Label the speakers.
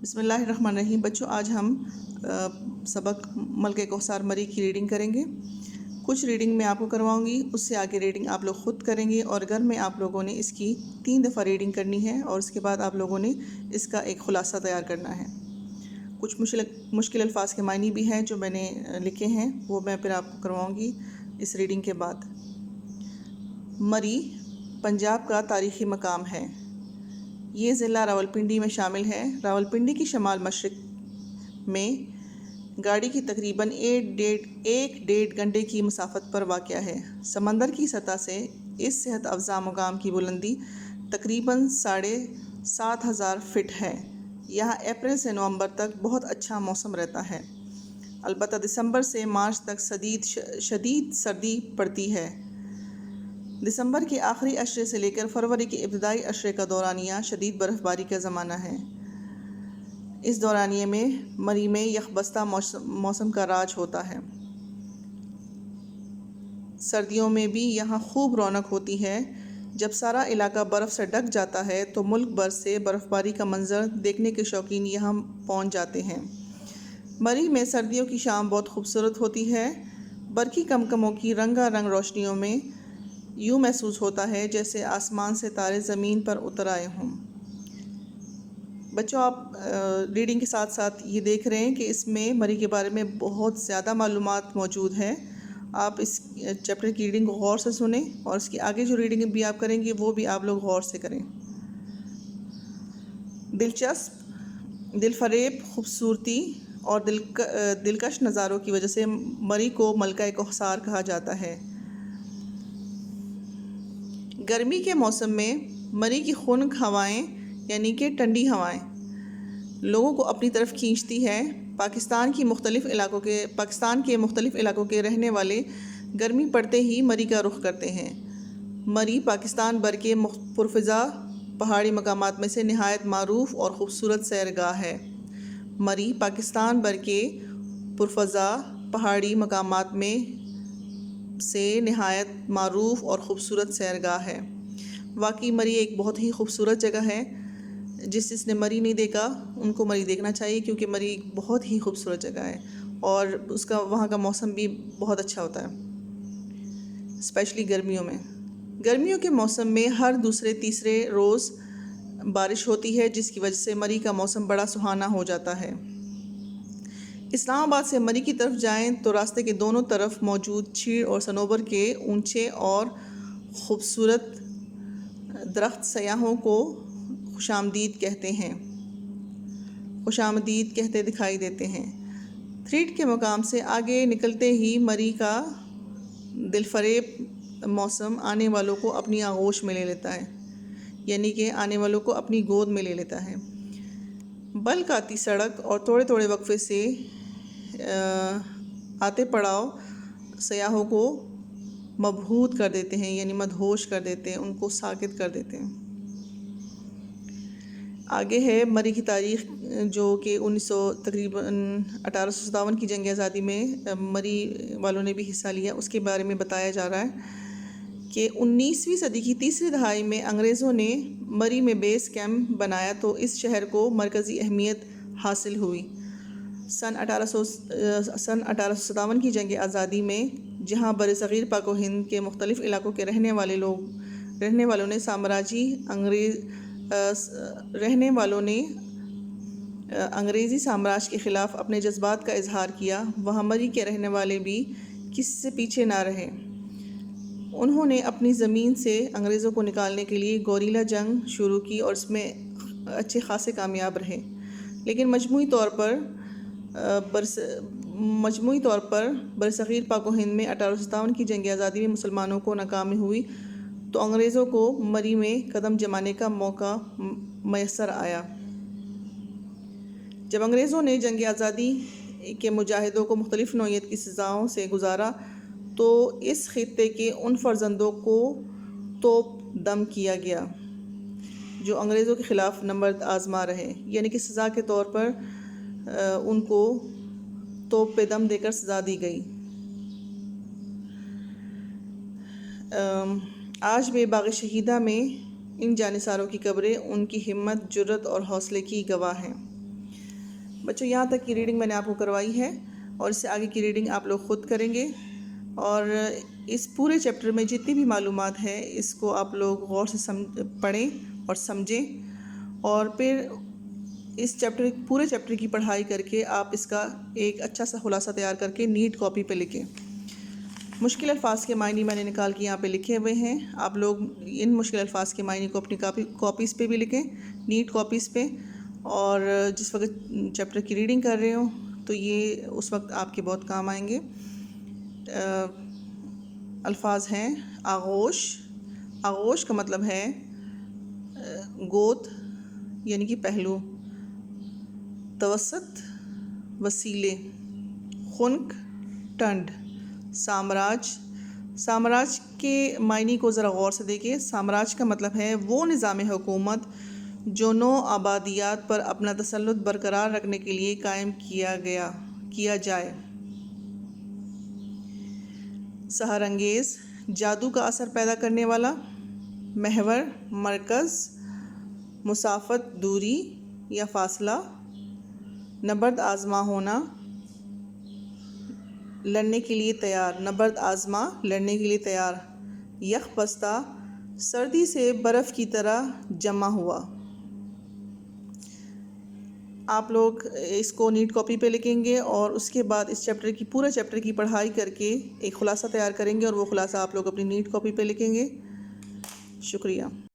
Speaker 1: بسم اللہ الرحمن الرحیم۔ بچوں، آج ہم سبق ملکہ کوثر مری کی ریڈنگ کریں گے۔ کچھ ریڈنگ میں آپ کو کرواؤں گی، اس سے آگے ریڈنگ آپ لوگ خود کریں گے، اور گھر میں آپ لوگوں نے اس کی 3 دفعہ ریڈنگ کرنی ہے، اور اس کے بعد آپ لوگوں نے اس کا ایک خلاصہ تیار کرنا ہے۔ کچھ مشکل الفاظ کے معنی بھی ہیں جو میں نے لکھے ہیں، وہ میں پھر آپ کو کرواؤں گی اس ریڈنگ کے بعد۔ مری پنجاب کا تاریخی مقام ہے۔ یہ ضلع راولپنڈی میں شامل ہے۔ راولپنڈی کی شمال مشرق میں گاڑی کی تقریباً 1.5 گھنٹے کی مسافت پر واقع ہے۔ سمندر کی سطح سے اس صحت افزا مقام کی بلندی تقریباً 7,500 فٹ ہے۔ یہاں اپریل سے نومبر تک بہت اچھا موسم رہتا ہے، البتہ دسمبر سے مارچ تک شدید سردی پڑتی ہے۔ دسمبر کے آخری عشرے سے لے کر فروری کے ابتدائی عشرے کا دورانیہ شدید برف باری کا زمانہ ہے۔ اس دورانیے میں مری میں یخبستہ موسم کا راج ہوتا ہے۔ سردیوں میں بھی یہاں خوب رونق ہوتی ہے۔ جب سارا علاقہ برف سے ڈھک جاتا ہے تو ملک بھر سے برف باری کا منظر دیکھنے کے شوقین یہاں پہنچ جاتے ہیں۔ مری میں سردیوں کی شام بہت خوبصورت ہوتی ہے۔ برقی کمکموں کی رنگا رنگ روشنیوں میں یوں محسوس ہوتا ہے جیسے آسمان سے تارے زمین پر اتر آئے ہوں۔ بچوں، آپ ریڈنگ کے ساتھ ساتھ یہ دیکھ رہے ہیں کہ اس میں مری کے بارے میں بہت زیادہ معلومات موجود ہے۔ آپ اس چیپٹر کی ریڈنگ کو غور سے سنیں، اور اس کی آگے جو ریڈنگ بھی آپ کریں گے وہ بھی آپ لوگ غور سے کریں۔ دلچسپ، دل فریب خوبصورتی اور دلکش نظاروں کی وجہ سے مری کو ملکہ کوثر کہا جاتا ہے۔ گرمی کے موسم میں مری کی خنک ہوائیں یعنی کہ ٹھنڈی ہوائیں لوگوں کو اپنی طرف کھینچتی ہے۔ پاکستان کے مختلف علاقوں کے رہنے والے گرمی پڑتے ہی مری کا رخ کرتے ہیں۔ مری پاکستان بھر کے پرفضا پہاڑی مقامات میں سے نہایت معروف اور خوبصورت سیرگاہ ہے۔ مری پاکستان بھر کے پرفضا پہاڑی مقامات میں سے نہایت معروف اور خوبصورت سیرگاہ ہے۔ واقعی مری ایک بہت ہی خوبصورت جگہ ہے۔ جس نے مری نہیں دیکھا ان کو مری دیکھنا چاہیے، کیونکہ مری ایک بہت ہی خوبصورت جگہ ہے، اور وہاں کا موسم بھی بہت اچھا ہوتا ہے، اسپیشلی گرمیوں میں۔ گرمیوں کے موسم میں ہر دوسرے تیسرے روز بارش ہوتی ہے، جس کی وجہ سے مری کا موسم بڑا سہانا ہو جاتا ہے۔ اسلام آباد سے مری کی طرف جائیں تو راستے کے دونوں طرف موجود چیڑ اور صنوبر کے اونچے اور خوبصورت درخت سیاحوں کو خوشامدید کہتے دکھائی دیتے ہیں۔ تھریٹ کے مقام سے آگے نکلتے ہی مری کا دلفریب موسم آنے والوں کو اپنی آغوش میں لے لیتا ہے، یعنی کہ آنے والوں کو اپنی گود میں لے لیتا ہے۔ بلک آتی سڑک اور تھوڑے تھوڑے وقفے سے آتے پڑاؤ سیاحوں کو مبہوت کر دیتے ہیں، یعنی مدہوش کر دیتے ہیں، ان کو ساکت کر دیتے ہیں۔ آگے ہے مری کی تاریخ، جو کہ تقریباً 1857 کی جنگ آزادی میں مری والوں نے بھی حصہ لیا، اس کے بارے میں بتایا جا رہا ہے کہ 19ویں صدی کی تیسری دہائی میں انگریزوں نے مری میں بیس کیمپ بنایا تو اس شہر کو مرکزی اہمیت حاصل ہوئی۔ سن 1857 کی جنگ آزادی میں جہاں برصغیر پاک و ہند کے مختلف علاقوں کے رہنے والوں نے انگریزی سامراج کے خلاف اپنے جذبات کا اظہار کیا، وہاں مری کے رہنے والے بھی کسی سے پیچھے نہ رہے۔ انہوں نے اپنی زمین سے انگریزوں کو نکالنے کے لیے گوریلا جنگ شروع کی اور اس میں اچھے خاصے کامیاب رہے، لیکن مجموعی طور پر برصغیر پاک و ہند میں 1857 کی جنگ آزادی میں مسلمانوں کو ناکامی ہوئی تو انگریزوں کو مری میں قدم جمانے کا موقع میسر آیا۔ جب انگریزوں نے جنگ آزادی کے مجاہدوں کو مختلف نوعیت کی سزاؤں سے گزارا تو اس خطے کے ان فرزندوں کو توپ دم کیا گیا جو انگریزوں کے خلاف نبرد آزما رہے، یعنی کہ سزا کے طور پر ان کو توپ پہ دم دے کر سزا دی گئی۔ آج بھی باغ شہیدہ میں ان جانثاروں کی قبریں ان کی ہمت، جرأت اور حوصلے کی گواہ ہیں۔ بچوں یہاں تک کی ریڈنگ میں نے آپ کو کروائی ہے اور اس سے آگے کی ریڈنگ آپ لوگ خود کریں گے، اور اس پورے چیپٹر میں جتنی بھی معلومات ہے اس کو آپ لوگ غور سے پڑھیں اور سمجھیں، اور پھر اس پورے چیپٹر کی پڑھائی کر کے آپ اس کا ایک اچھا سا خلاصہ تیار کر کے نیٹ کاپی پہ لکھیں۔ مشکل الفاظ کے معنی میں نے نکال کے یہاں پہ لکھے ہوئے ہیں، آپ لوگ ان مشکل الفاظ کے معنی کو اپنی کاپیز پہ بھی لکھیں، نیٹ کاپیز پہ، اور جس وقت چیپٹر کی ریڈنگ کر رہے ہوں تو یہ اس وقت آپ کے بہت کام آئیں گے۔ الفاظ ہیں آغوش، آغوش کا مطلب ہے گود یعنی کہ پہلو، توسط وسیلے، خنک ٹنڈ، سامراج، سامراج کے معنی کو ذرا غور سے دیکھیں۔ سامراج کا مطلب ہے وہ نظام حکومت جو نو آبادیات پر اپنا تسلط برقرار رکھنے کے لیے قائم کیا جائے۔ سحر انگیز، جادو کا اثر پیدا کرنے والا، محور، مرکز، مسافت، دوری یا فاصلہ، نبرد آزما ہونا، لڑنے کے لیے تیار، نبرد آزما لڑنے کے لیے تیار، یخ بستہ، سردی سے برف کی طرح جمع ہوا۔ آپ لوگ اس کو نیٹ کاپی پہ لکھیں گے اور اس کے بعد اس پورے چیپٹر کی پڑھائی کر کے ایک خلاصہ تیار کریں گے، اور وہ خلاصہ آپ لوگ اپنی نیٹ کاپی پہ لکھیں گے۔ شکریہ۔